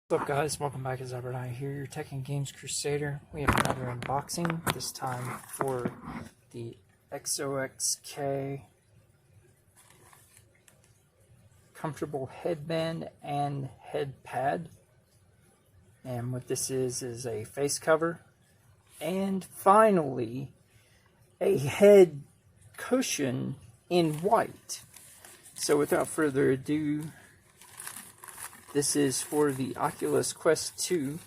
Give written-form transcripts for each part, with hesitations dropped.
What's up guys, welcome back. It's Albert I here, your Tech and Games Crusader. We have another unboxing, this time for the XOXK comfortable headband and head pad. And what this is a face cover and finally a head cushion in white. So without further ado, this is for the Oculus Quest 2.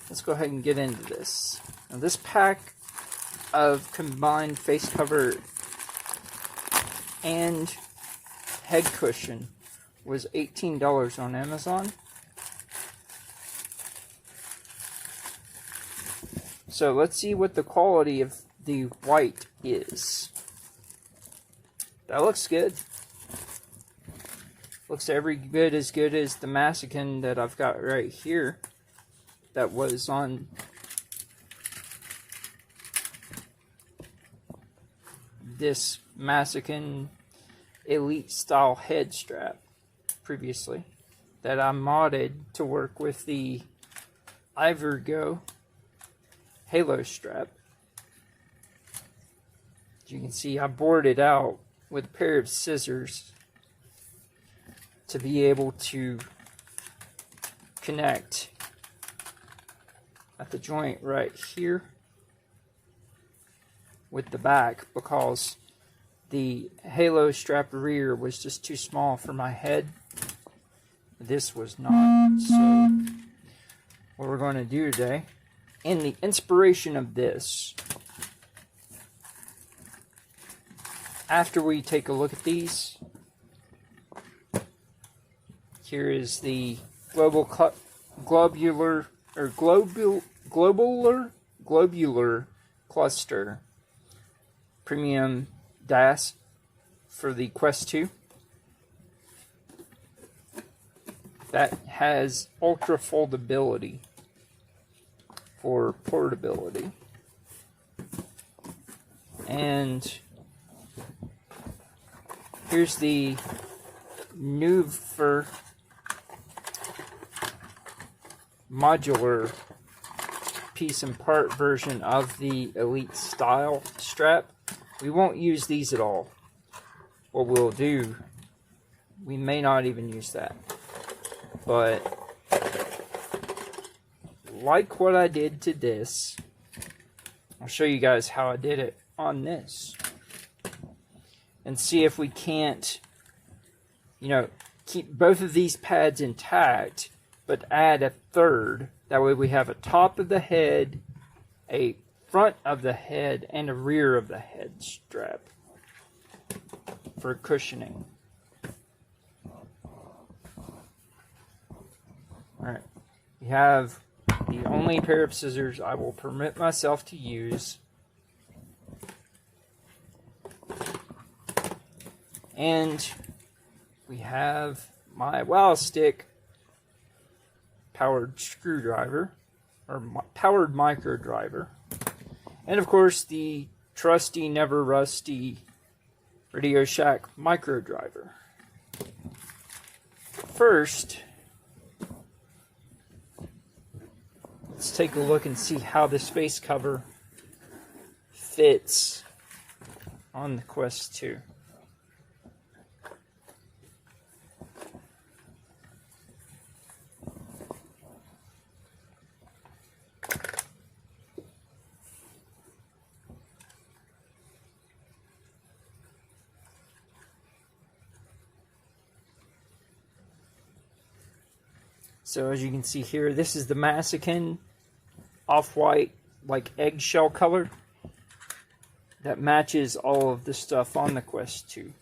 Let's go ahead and get into this. Now, this pack of combined face cover and head cushion was $18 on Amazon. So let's see what the quality of the white is. That looks good. Looks every bit as good as the Massican that I've got right here. That was on this Massican Elite style head strap previously. That I modded to work with the Ivergo Halo strap. As you can see, I bored it out with a pair of scissors to be able to connect at the joint right here with the back, because the Halo strap rear was just too small for my head. This was not. So what we're going to do today, in the inspiration of this, after we take a look at these, here is the globular cluster premium DAS for the Quest 2. That has ultra foldability for portability. And here's the Nuver modular piece and part version of the Elite style strap. We won't use these at all. What we'll do, we may not even use that, but like what I did to this, I'll show you guys how I did it on this and see if we can't, keep both of these pads intact but add a third. That way we have a top of the head, a front of the head, and a rear of the head strap for cushioning. Alright, we have the only pair of scissors I will permit myself to use. And we have my wow stick powered screwdriver, or powered micro driver, and of course the trusty, never rusty Radio Shack micro driver. First, let's take a look and see how this face cover fits on the Quest 2. So as you can see here, this is the Massican off-white, like eggshell color that matches all of the stuff on the Quest 2.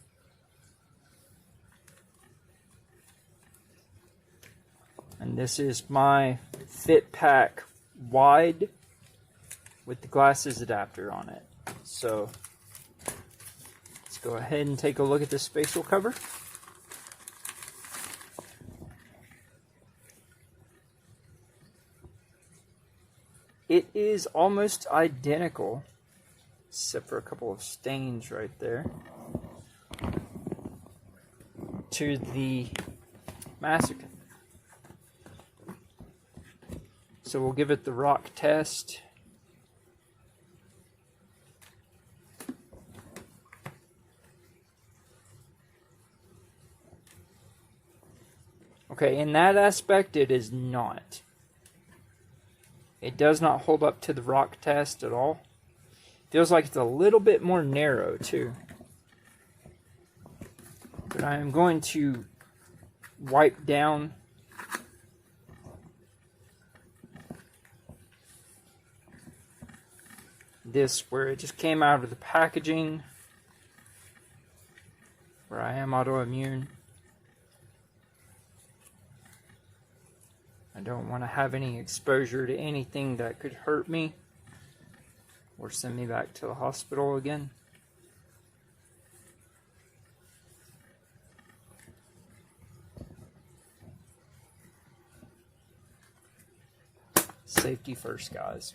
And this is my Fit Pack wide with the glasses adapter on it. So let's go ahead and take a look at this facial cover. It is almost identical, except for a couple of stains right there, to the Massican. So we'll give it the rock test. Okay, in that aspect, it is not. It does not hold up to the rock test at all. Feels like it's a little bit more narrow, too. But I am going to wipe down this where it just came out of the packaging, where I am autoimmune. I don't want to have any exposure to anything that could hurt me or send me back to the hospital again. Safety first, guys.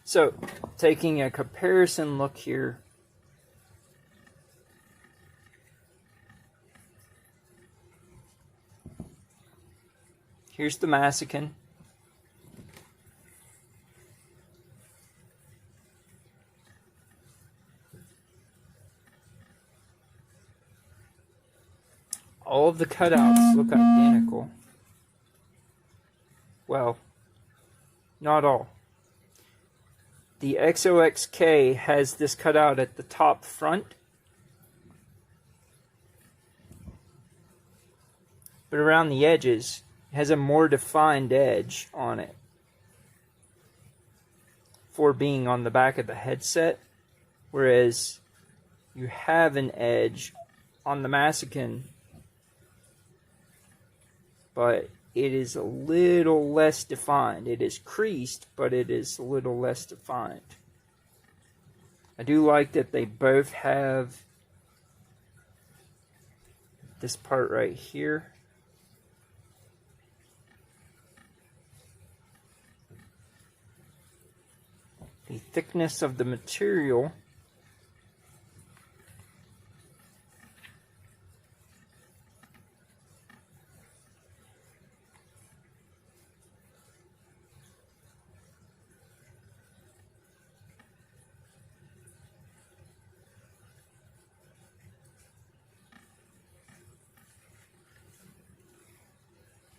So, taking a comparison look here. Here's the Massicin. All of the cutouts look identical. Well, not all. The XOXK has this cutout at the top front, but around the edges, it has a more defined edge on it for being on the back of the headset, whereas you have an edge on the Massicin, but it is a little less defined. It is creased, but it is a little less defined. I do like that they both have this part right here. The thickness of the material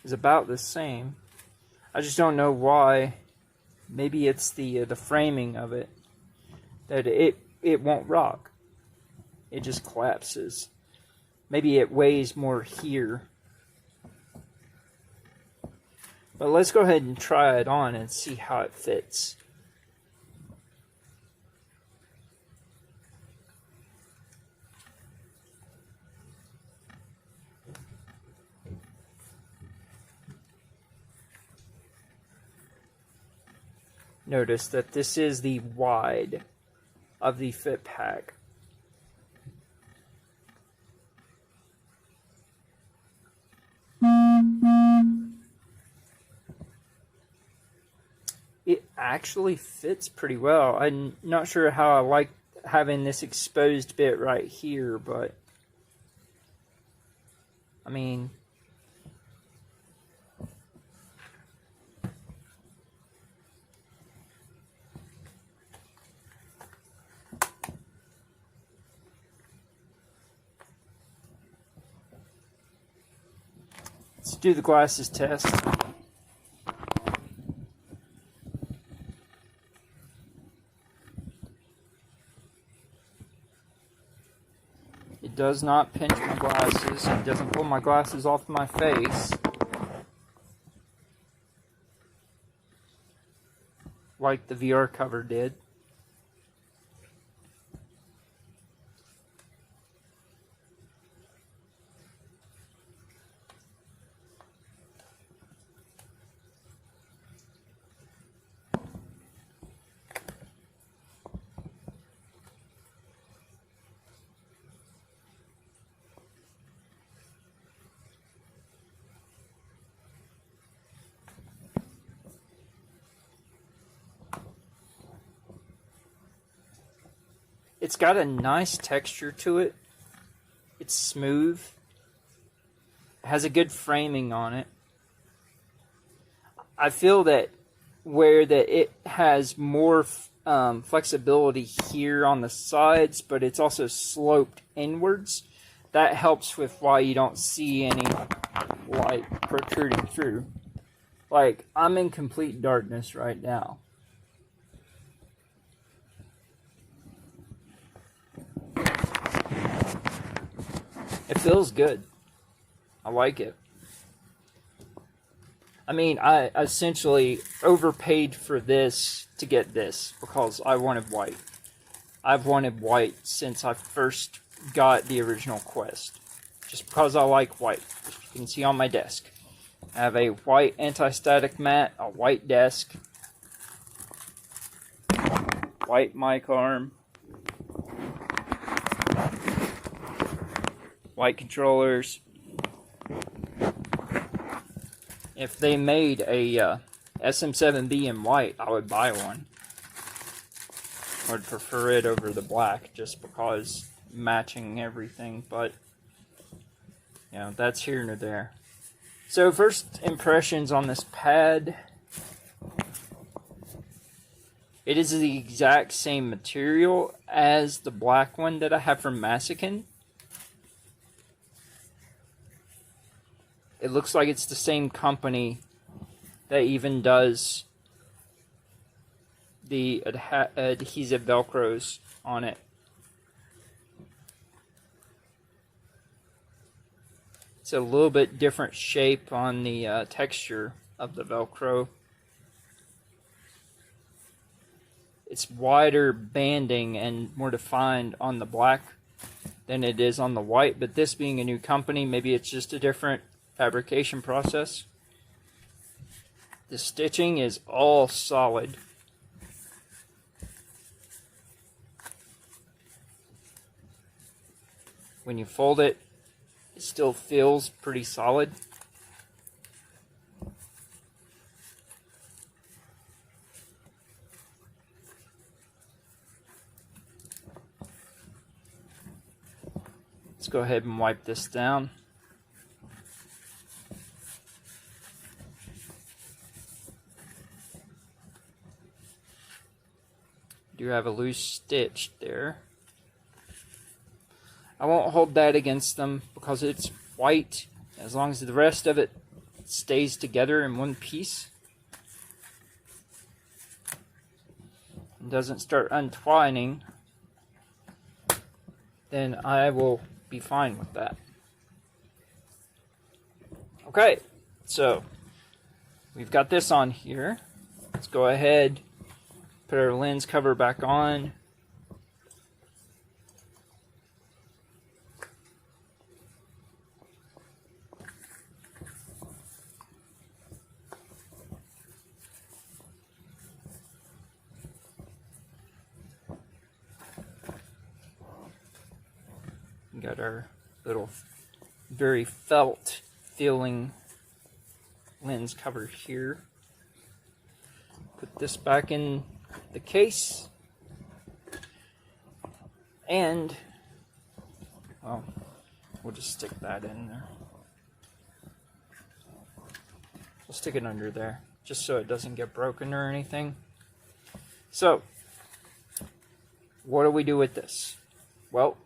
is about the same. I just don't know why. Maybe it's the framing of it that it won't rock. It just collapses. Maybe it weighs more here. But let's go ahead and try it on and see how it fits. Notice that this is the wide of the fit pack. It actually fits pretty well. I'm not sure how I like having this exposed bit right here, but I mean, let's do the glasses test. It does not pinch my glasses. It doesn't pull my glasses off my face like the VR cover did. It's got a nice texture to it. It's smooth. It has a good framing on it. I feel that where that it has more flexibility here on the sides, but it's also sloped inwards. That helps with why you don't see any light protruding through. Like, I'm in complete darkness right now. It feels good. I like it. I mean, I essentially overpaid for this to get this because I wanted white. I've wanted white since I first got the original Quest. Just because I like white. As you can see on my desk. I have a white anti-static mat, a white desk, white mic arm, white controllers. If they made a SM7B in white, I would buy one. I would prefer it over the black just because matching everything, but you know, that's here nor there. So first impressions on this pad. It is the exact same material as the black one that I have from Massican. It looks like it's the same company that even does the adhesive Velcros on it. It's a little bit different shape on the texture of the Velcro. It's wider banding and more defined on the black than it is on the white, but this being a new company, maybe it's just a different fabrication process. The stitching is all solid. When you fold it, it still feels pretty solid. Let's go ahead and wipe this down. Do have a loose stitch there. I won't hold that against them because it's white. As long as the rest of it stays together in one piece and doesn't start untwining, then I will be fine with that. Okay, so we've got this on here. Let's go ahead, put our lens cover back on. Got our little very felt feeling lens cover here. Put this back in the case, and well, we'll just stick that in there. We'll stick it under there just so it doesn't get broken or anything. So what do we do with this? Well,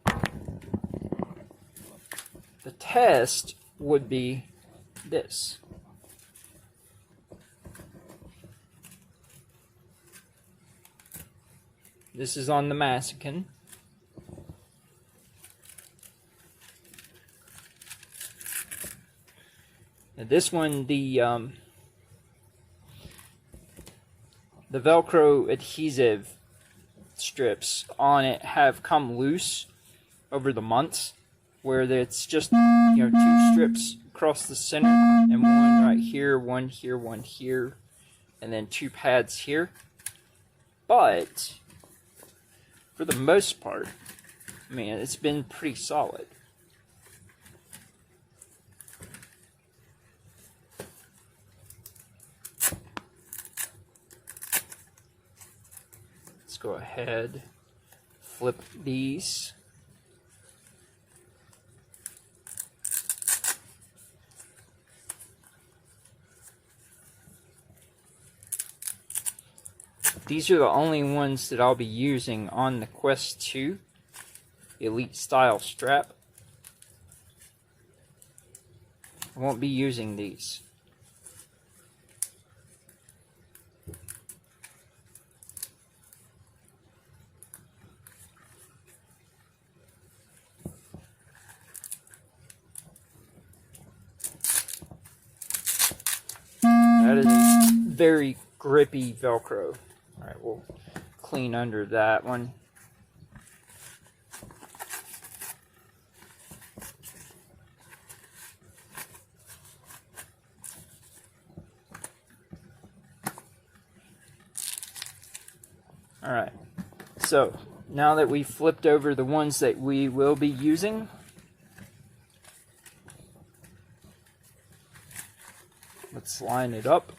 the test would be this. This is on the Massican. Now this one, the Velcro adhesive strips on it have come loose over the months, where it's just, you know, 2 strips across the center and one right here, one here, one here, and then 2 pads here. But for the most part, I mean, it's been pretty solid. Let's go ahead, flip these. these are the only ones that I'll be using on the Quest 2 Elite Style strap. I won't be using these. That is a very grippy Velcro. Alright, we'll clean under that one. Alright, so now that we've flipped over the ones that we will be using, let's line it up.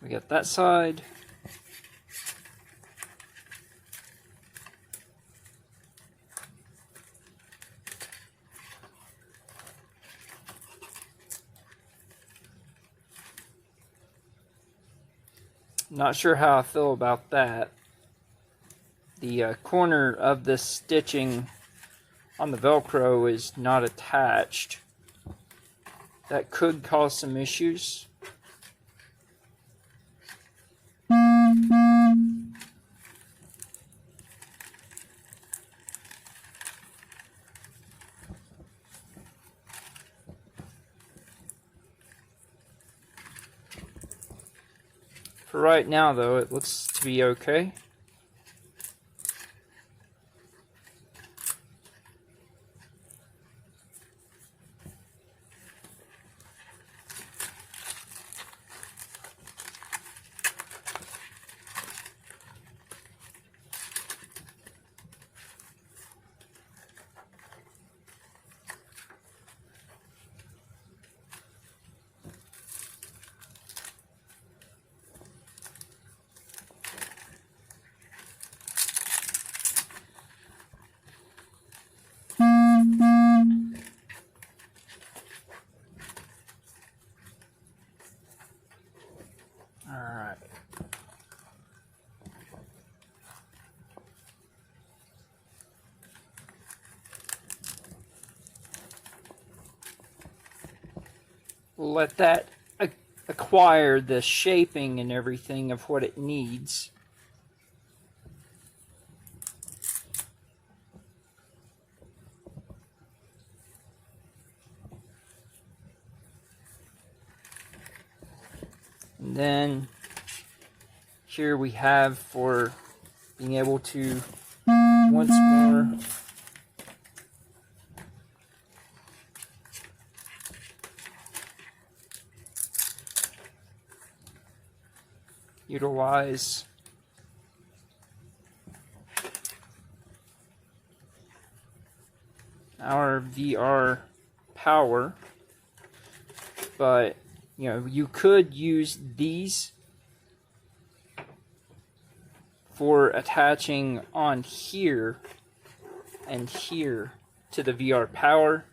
We got that side. Not sure how I feel about that. The corner of the stitching on the Velcro is not attached. That could cause some issues. For right now, though, it looks to be okay. Alright. Let that acquire the shaping and everything of what it needs. And then here we have for being able to once more utilize our VR power, but you know, you could use these for attaching on here and here to the VR power,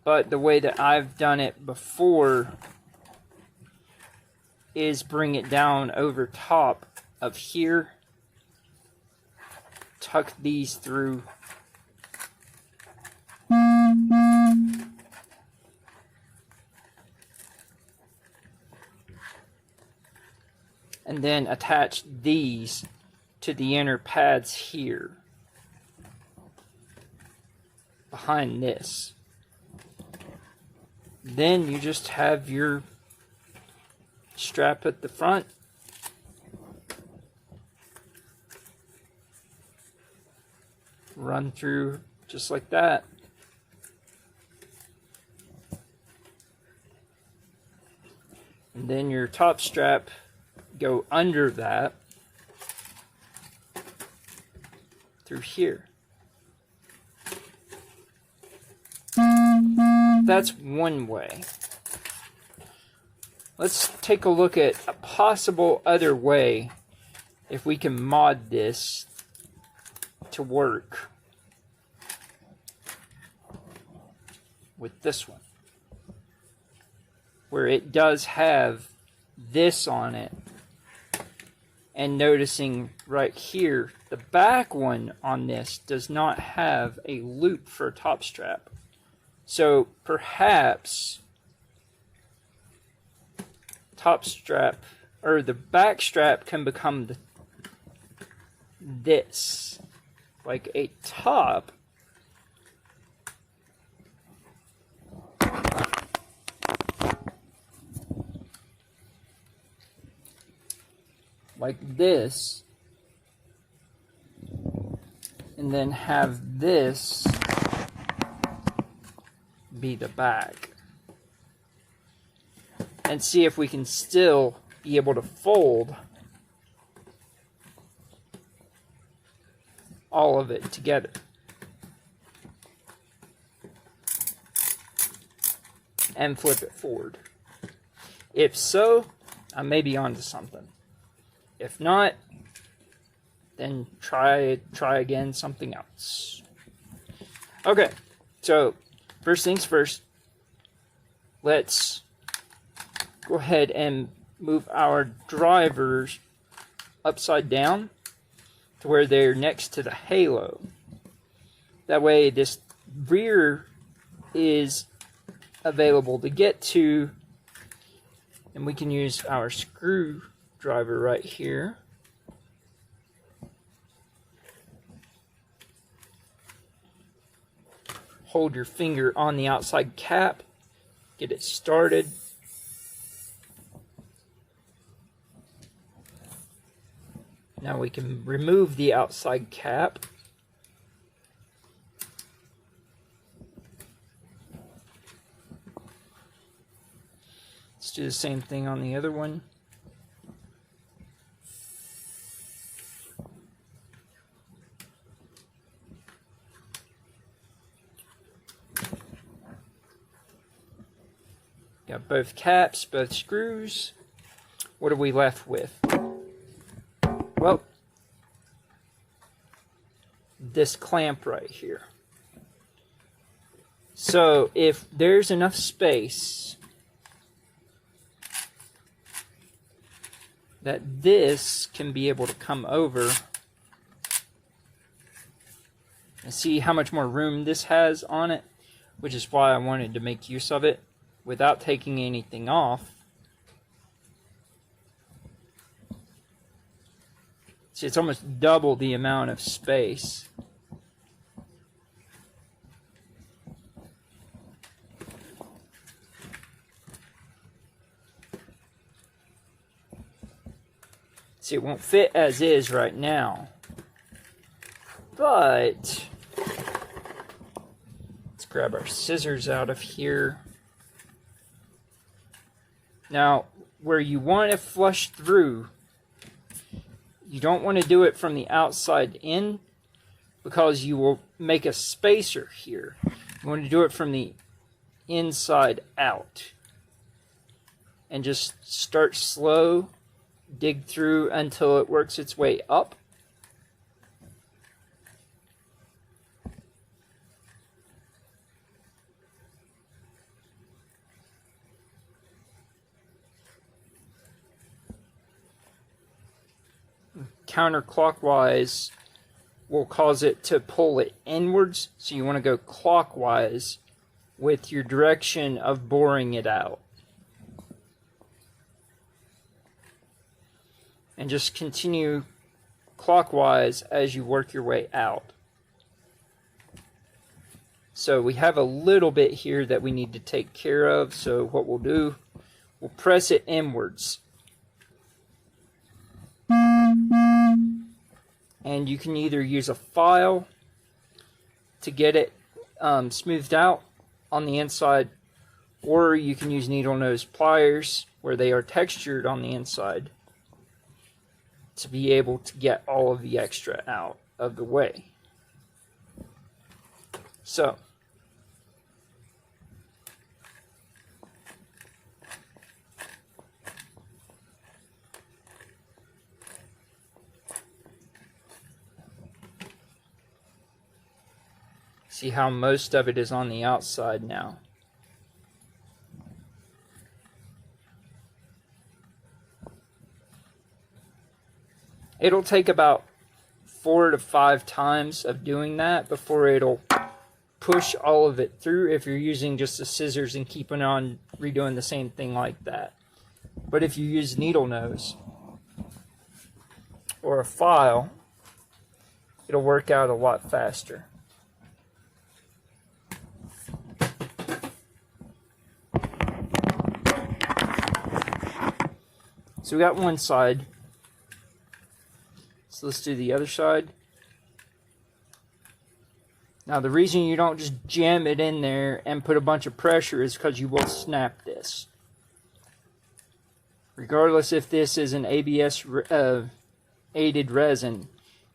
but the way that I've done it before is bring it down over top of here, tuck these through, and then attach these to the inner pads here behind this. Then you just have your strap at the front, run through just like that. And then your top strap go under that through here. That's one way. let's take a look at a possible other way if we can mod this to work with this one, where it does have this on it. And noticing right here, the back one on this does not have a loop for a top strap. So perhaps top strap, or the back strap, can become this, like a top. Like this, and then have this be the back, and see if we can still be able to fold all of it together. And flip it forward. If so, I may be onto something. If not, then try again something else. Okay, so first things first, let's go ahead and move our drivers upside down to where they're next to the halo. That way this rear is available to get to, and we can use our screwdriver right here. Hold your finger on the outside cap, get it started. Now we can remove the outside cap. Let's do the same thing on the other one. Got both caps, both screws. What are we left with? Well, this clamp right here. So if there's enough space that this can be able to come over, and see how much more room this has on it, which is why I wanted to make use of it without taking anything off. See, it's almost double the amount of space. See, it won't fit as is right now, but let's grab our scissors out of here. Now, where you want to flush through, you don't want to do it from the outside in, because you will make a spacer here. You want to do it from the inside out. And just start slow, dig through until it works its way up. Counterclockwise will cause it to pull it inwards, so you want to go clockwise with your direction of boring it out. And just continue clockwise as you work your way out. So we have a little bit here that we need to take care of, so what we'll do, we'll press it inwards. And you can either use a file to get it smoothed out on the inside, or you can use needle nose pliers where they are textured on the inside to be able to get all of the extra out of the way. So See how most of it is on the outside now. It'll take about 4 to 5 times of doing that before it'll push all of it through if you're using just the scissors and keeping on redoing the same thing like that. But if you use needle nose or a file, it'll work out a lot faster. So we got one side. So let's do the other side. Now the reason you don't just jam it in there and put a bunch of pressure is because you will snap this. Regardless if this is an ABS aided resin,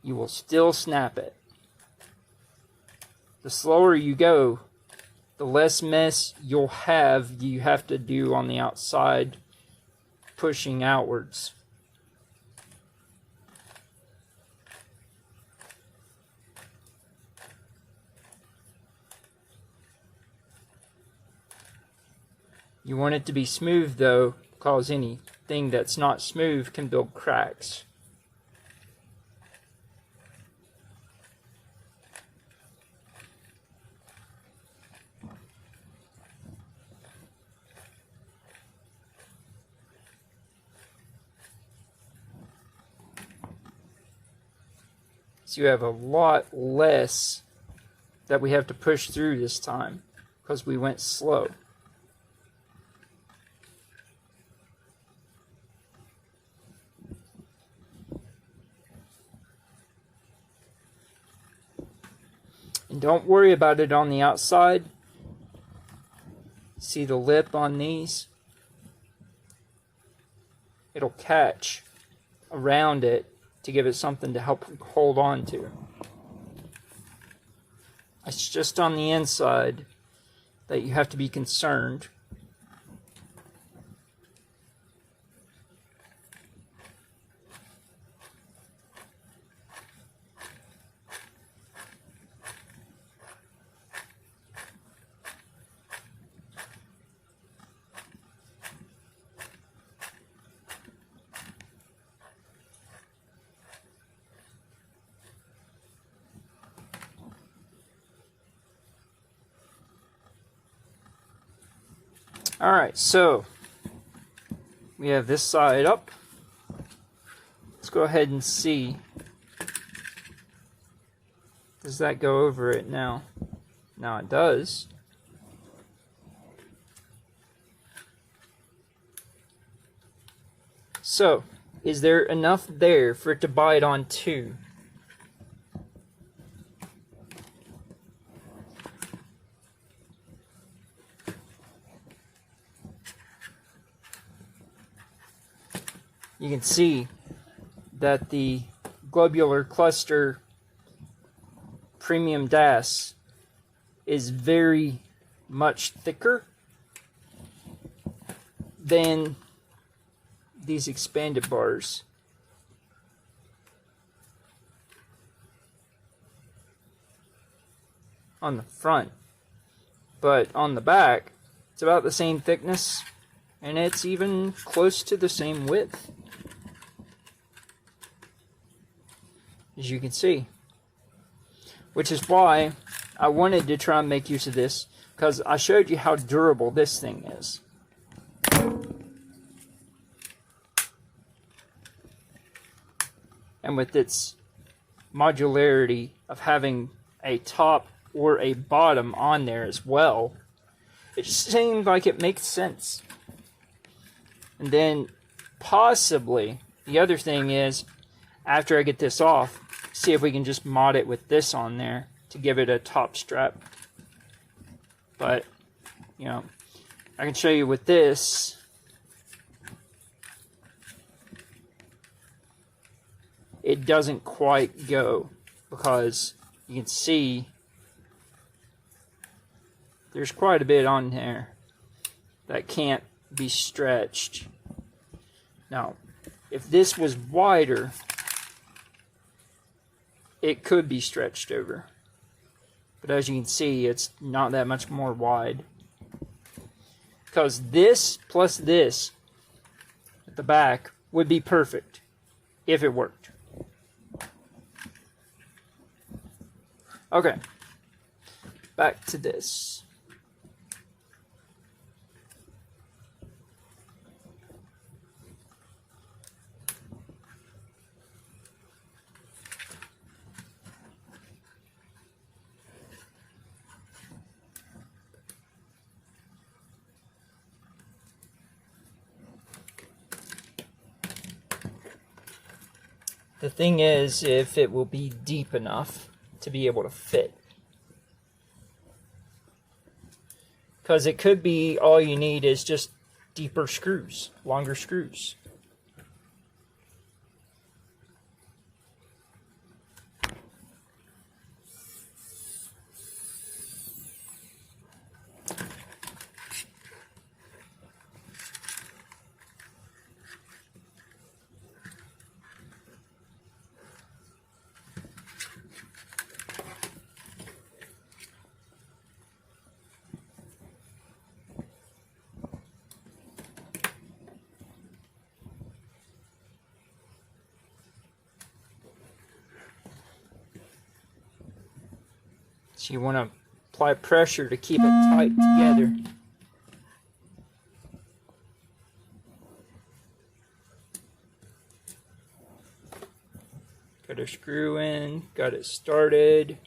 you will still snap it. The slower you go, the less mess you have to do on the outside, pushing outwards. You want it to be smooth though, because anything that's not smooth can build cracks. So you have a lot less that we have to push through this time because we went slow. And don't worry about it on the outside. See the lip on these? It'll catch around it to give it something to help hold on to. It's just on the inside that you have to be concerned. Alright, so we have this side up. Let's go ahead and see. Does that go over it now? Now it does. So, is there enough there for it to bite on two? You can see that the globular cluster premium DAS is very much thicker than these expanded bars. On the front, but on the back it's about the same thickness and it's even close to the same width, as you can see, which is why I wanted to try and make use of this, because I showed you how durable this thing is. And with its modularity of having a top or a bottom on there as well, it seemed like it makes sense. And then possibly the other thing is, after I get this off, see if we can just mod it with this on there to give it a top strap. But, you know, I can show you with this. It doesn't quite go, because you can see there's quite a bit on there that can't be stretched. Now, if this was wider, it could be stretched over. But as you can see, it's not that much more wide. Because this plus this at the back would be perfect if it worked. Okay, back to this. The thing is, if it will be deep enough to be able to fit. Because it could be all you need is just deeper screws, longer screws. So you want to apply pressure to keep it tight together. Got a screw in, got it started.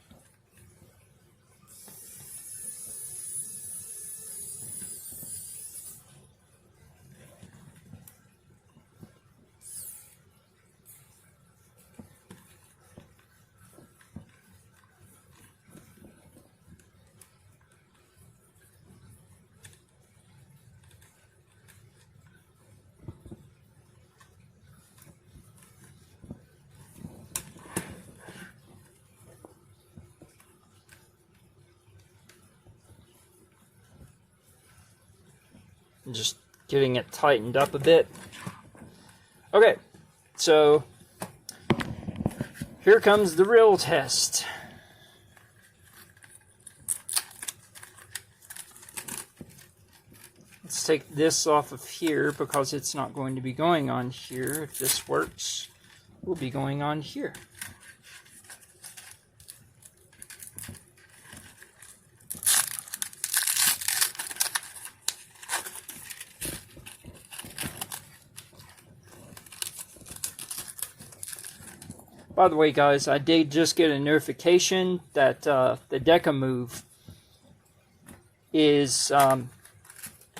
Just getting it tightened up a bit. Okay, so here comes the real test. Let's take this off of here because it's not going to be going on here. If this works, it will be going on here. By the way, guys, I did just get a notification that the Deca Move is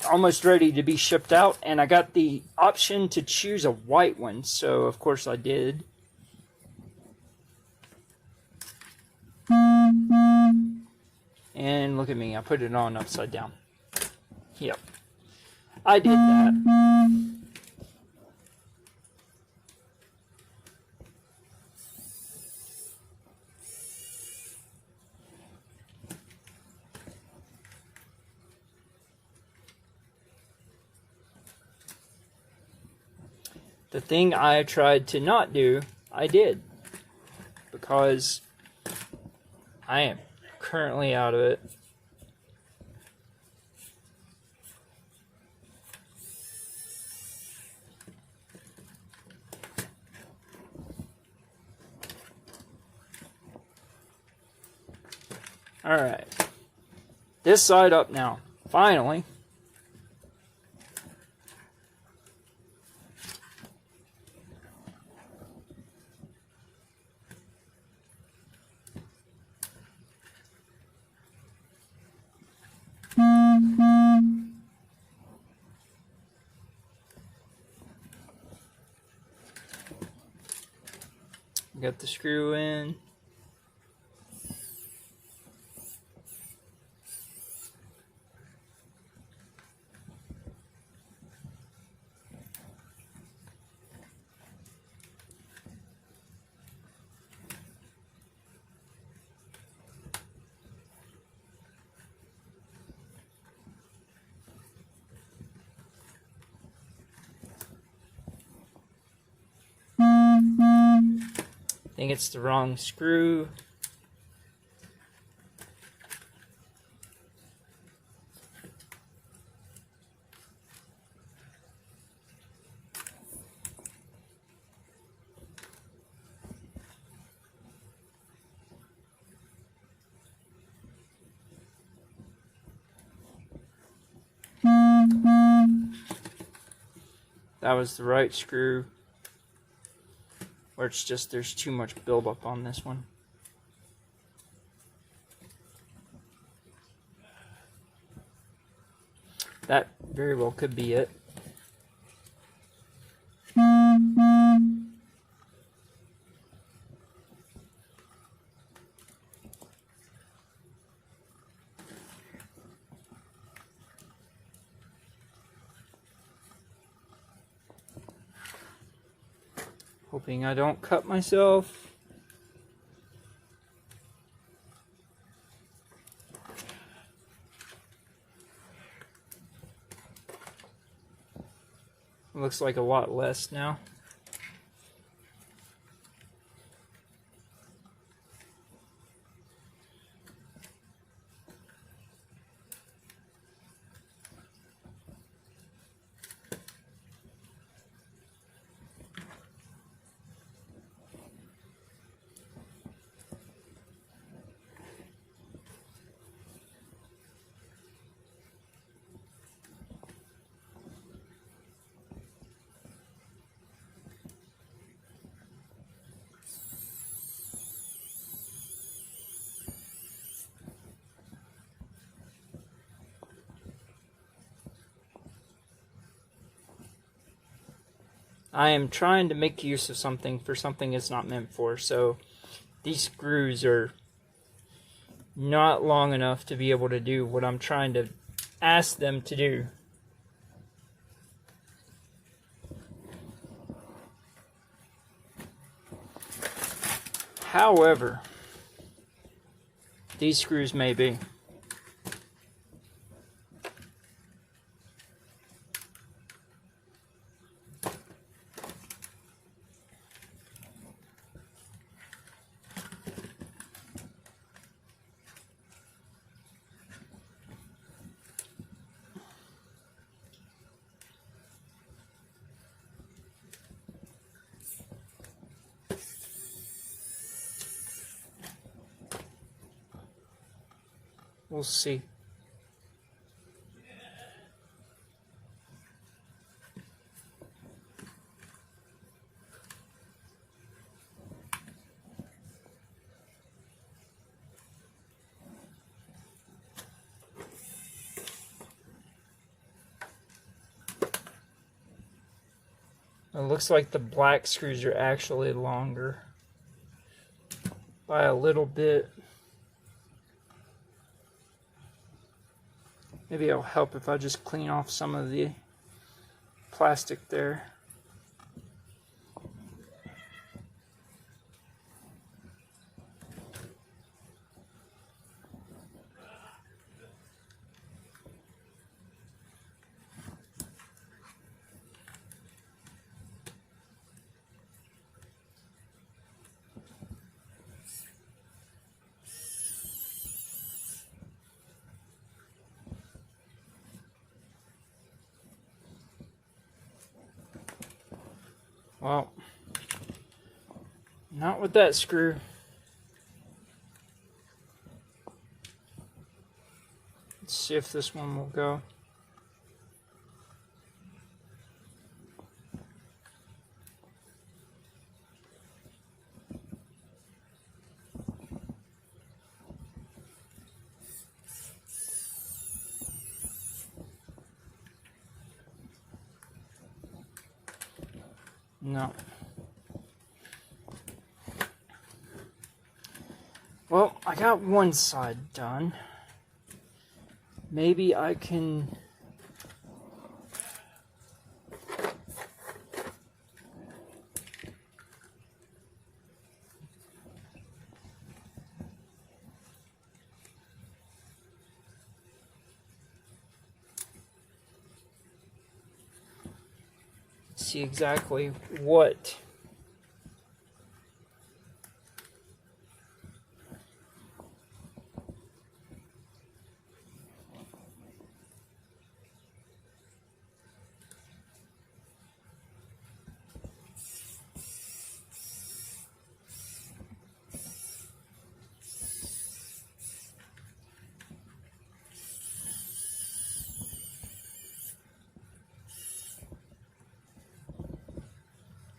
almost ready to be shipped out, and I got the option to choose a white one, so of course I did. And look at me, I put it on upside down. Yep, I did that. The thing I tried to not do, I did. Because I am currently out of it. Alright. This side up now. Finally. Got the screw in. I think it's the wrong screw. that was the right screw, or it's just there's too much buildup on this one. That very well could be it. Hoping I don't cut myself. Looks like a lot less now. I am trying to make use of something for something it's not meant for, so these screws are not long enough to be able to do what I'm trying to ask them to do. However, these screws may be. We'll see. It looks like the black screws are actually longer by a little bit. Maybe it'll help if I just clean off some of the plastic there. Well, not with that screw. Let's see if this one will go. No. Well, I got one side done. Maybe I can... see exactly what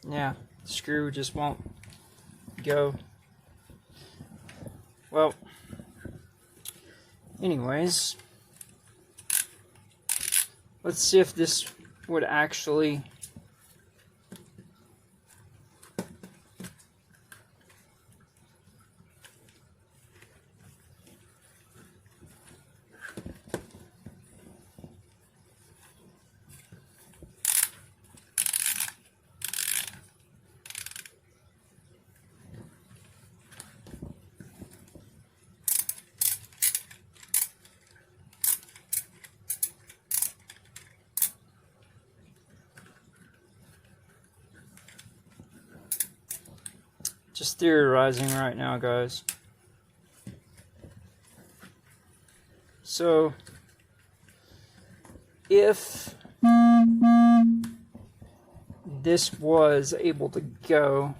Yeah, the screw just won't go. Well, anyways, let's see if this would actually just theorizing right now, guys. So, if this was able to go,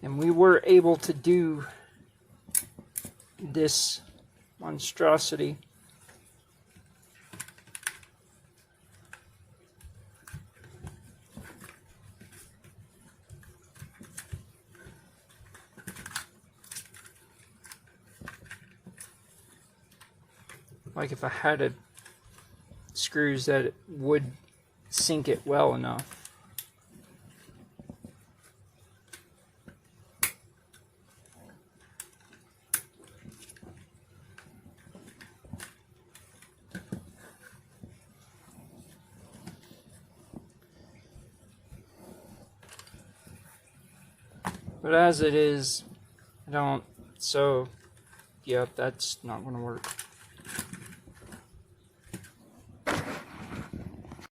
and we were able to do this monstrosity, like if I had screws that would sink it well enough. But as it is, I don't, so, yep, that's not going to work.